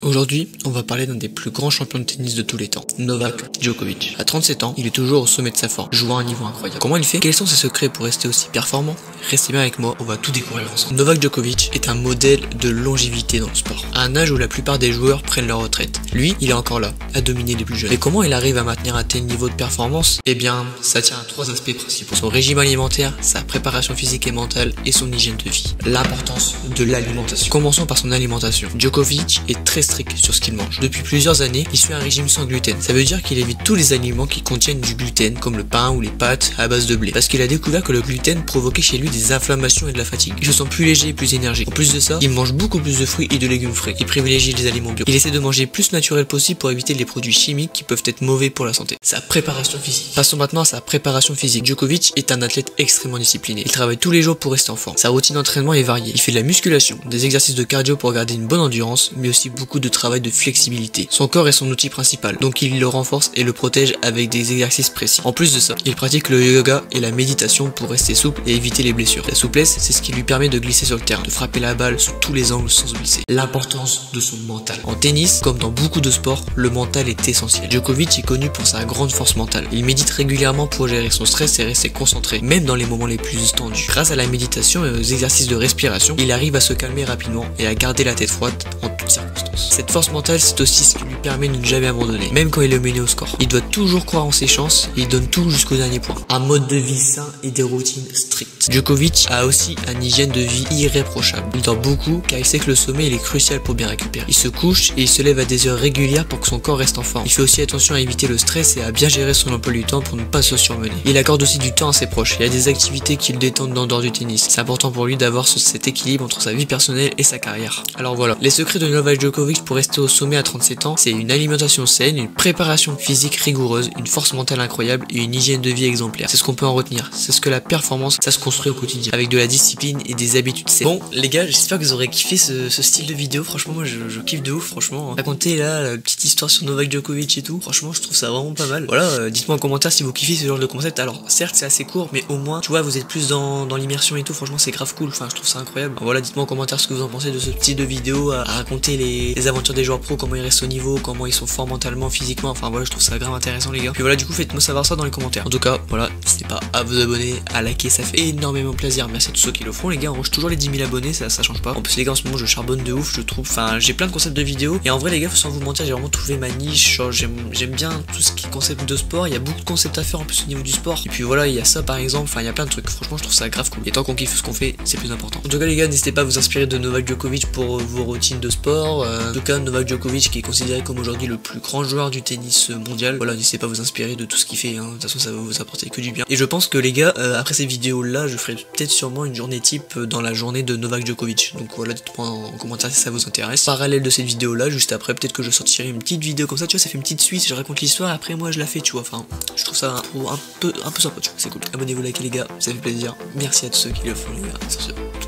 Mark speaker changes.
Speaker 1: Aujourd'hui, on va parler d'un des plus grands champions de tennis de tous les temps, Novak Djokovic. À 37 ans, il est toujours au sommet de sa forme, jouant à un niveau incroyable. Comment il fait? Quels sont ses secrets pour rester aussi performant? Restez bien avec moi, on va tout découvrir ensemble. Novak Djokovic est un modèle de longévité dans le sport, à un âge où la plupart des joueurs prennent leur retraite. Lui, il est encore là, à dominer les plus jeunes. Mais comment il arrive à maintenir un tel niveau de performance? Eh bien, ça tient à trois aspects principaux. Son régime alimentaire, sa préparation physique et mentale et son hygiène de vie. L'importance de l'alimentation. Commençons par son alimentation. Djokovic est très strict sur ce qu'il mange. Depuis plusieurs années, il suit un régime sans gluten. Ça veut dire qu'il évite tous les aliments qui contiennent du gluten, comme le pain ou les pâtes à base de blé. Parce qu'il a découvert que le gluten provoquait chez lui des inflammations et de la fatigue. Il se sent plus léger et plus énergique. En plus de ça, il mange beaucoup plus de fruits et de légumes frais. Il privilégie les aliments bio. Il essaie de manger plus naturel possible pour éviter les produits chimiques qui peuvent être mauvais pour la santé. Sa préparation physique. Passons maintenant à sa préparation physique. Djokovic est un athlète extrêmement discipliné. Il travaille tous les jours pour rester en forme. Sa routine d'entraînement est variée. Il fait de la musculation, des exercices de cardio pour garder une bonne endurance, mais aussi beaucoup de travail de flexibilité. Son corps est son outil principal, donc il le renforce et le protège avec des exercices précis. En plus de ça, il pratique le yoga et la méditation pour rester souple et éviter les blessures. La souplesse, c'est ce qui lui permet de glisser sur le terrain, de frapper la balle sous tous les angles sans blesser. L'importance de son mental. En tennis, comme dans beaucoup de sports, le mental est essentiel. Djokovic est connu pour sa grande force mentale. Il médite régulièrement pour gérer son stress et rester concentré, même dans les moments les plus tendus. Grâce à la méditation et aux exercices de respiration, il arrive à se calmer rapidement et à garder la tête froide en toutes circonstances. Cette force mentale, c'est aussi ce qui lui permet de ne jamais abandonner, même quand il est mené au score. Il doit toujours croire en ses chances et il donne tout jusqu'au dernier point. Un mode de vie sain et des routines strictes. Djokovic a aussi une hygiène de vie irréprochable. Il dort beaucoup car il sait que le sommeil il est crucial pour bien récupérer. Il se couche et il se lève à des heures régulières pour que son corps reste en forme. Il fait aussi attention à éviter le stress et à bien gérer son emploi du temps pour ne pas se surmener. Il accorde aussi du temps à ses proches. Il y a des activités qui le détendent en dehors du tennis. C'est important pour lui d'avoir cet équilibre entre sa vie personnelle et sa carrière. Alors voilà, les secrets de Novak Djokovic pour rester au sommet à 37 ans, c'est une alimentation saine, une préparation physique rigoureuse, une force mentale incroyable et une hygiène de vie exemplaire. C'est ce qu'on peut en retenir. C'est ce que la performance, ça se construit au quotidien, avec de la discipline et des habitudes saines. Bon les gars, j'espère que vous aurez kiffé ce style de vidéo. Franchement moi je kiffe de ouf, franchement. Raconter là la petite histoire sur Novak Djokovic et tout, franchement je trouve ça vraiment pas mal. Voilà, dites-moi en commentaire si vous kiffez ce genre de concept. Alors certes c'est assez court, mais au moins tu vois vous êtes plus dans l'immersion et tout. Franchement c'est grave cool, enfin je trouve ça incroyable. Alors, voilà, dites-moi en commentaire ce que vous en pensez de ce style de vidéo à raconter les aventures des joueurs pro, comment ils restent au niveau, comment ils sont forts mentalement, physiquement. Enfin voilà, je trouve ça grave intéressant les gars. Puis voilà, du coup faites-moi savoir ça dans les commentaires. En tout cas voilà, n'hésitez pas à vous abonner, à liker, ça fait énormément plaisir. Merci à tous ceux qui le font les gars, on range toujours les 10 000 abonnés, ça change pas. En plus les gars en ce moment je charbonne de ouf, je trouve. Enfin j'ai plein de concepts de vidéos et en vrai les gars sans vous mentir j'ai vraiment trouvé ma niche. Genre j'aime bien tout ce qui est concept de sport, il y a beaucoup de concepts à faire en plus au niveau du sport. Et puis voilà, il y a ça par exemple, enfin il y a plein de trucs. Franchement je trouve ça grave cool. Et tant qu'on kiffe ce qu'on fait, c'est plus important. En tout cas les gars, n'hésitez pas à vous inspirer de Novak Djokovic pour vos routines de sport. En tout cas Novak Djokovic qui est considéré comme aujourd'hui le plus grand joueur du tennis mondial. Voilà, n'hésitez pas à vous inspirer de tout ce qu'il fait, hein. De toute façon ça va vous apporter que du bien. Et je pense que les gars, après ces vidéos là, je ferai peut-être sûrement une journée type dans la journée de Novak Djokovic. Donc voilà, dites-moi en commentaire si ça vous intéresse. Parallèle de cette vidéo là, juste après, peut-être que je sortirai une petite vidéo comme ça, tu vois, ça fait une petite suite, je raconte l'histoire, après moi je la fais, tu vois. Enfin, je trouve ça un peu sympa, tu vois, c'est cool. Abonnez-vous, likez les gars, ça fait plaisir. Merci à tous ceux qui le font les gars, sur ce.